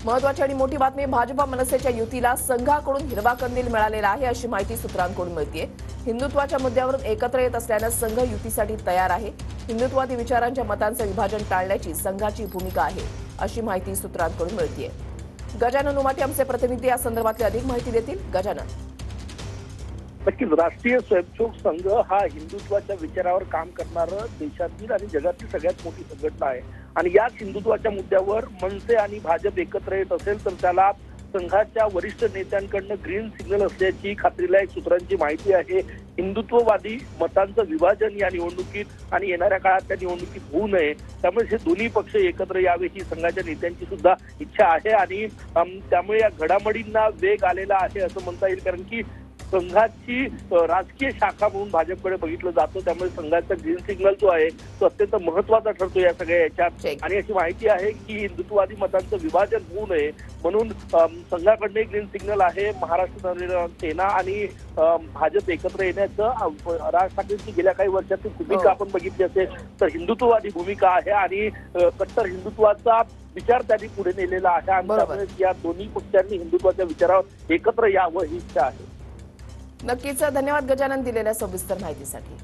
महत्त्वाची आणि मोठी बातमी, भाजपा मनसेच्या युतीला संघाकडून हिरवा कंदील मिळालेला आहे अशी माहिती सूत्रांकडून मिळतेय। हिंदुत्वाच्या मुद्द्यावरून एकत्र येत असल्याने संघ युतीसाठी तयार आहे। हिंदुत्वादी विचारांच्या मतांचं विभाजन टाळण्याची संघाची भूमिका आहे अशी माहिती सूत्रांकडून मिळतेय। गजानन उमाटे आमचे प्रतिनिधी या संदर्भातली अधिक माहिती देतील। गजानन, नक्कीच राष्ट्रीय स्वयंसेवक संघ हा हिंदुत्वाच्या विचारावर काम करणारं देशातील आणि जगातील सगळ्यात मोठी संघटना आहे आणि याच हिंदुत्वाच्या मुद्द्यावर मनसे आणि भाजप एकत्र येत असेल तर त्याला संघाच्या वरिष्ठ नेत्यांकडून ग्रीन सिग्नल असल्याची खात्रीलायक सूत्रांची माहिती आहे। हिंदुत्ववादी मतांचं विभाजन या निवडणुकीत आणि येणाऱ्या काळात त्या निवडणुकीत होऊ नये, त्यामुळे हे दोन्ही पक्ष एकत्र यावे ही संघाच्या नेत्यांची सुद्धा इच्छा आहे आणि त्यामुळे या घडामोडींना वेग आलेला आहे असं म्हणता येईल। कारण की संघाची राजकीय शाखा म्हणून भाजपकडे बघितलं जातं, त्यामुळे संघाचा ग्रीन सिग्नल जो आहे तो अत्यंत महत्त्वाचा ठरतो या सगळ्या याच्यात। आणि अशी माहिती आहे की हिंदुत्ववादी मतांचं विभाजन होऊ नये म्हणून संघाकडे ग्रीन सिग्नल आहे। महाराष्ट्र नवनिर्माण सेना आणि भाजप एकत्र येण्याचं राज ठाकरेंची गेल्या काही वर्षातील भूमिका आपण बघितली असेल तर हिंदुत्ववादी भूमिका आहे आणि कट्टर हिंदुत्वाचा विचार त्यांनी पुढे नेलेला आहे आणि त्यामुळे या दोन्ही पक्षांनी हिंदुत्वाच्या विचारावर एकत्र यावं ही इच्छा आहे। नक्कीच, धन्यवाद गजानन दिलेल्या सविस्तर माहितीसाठी।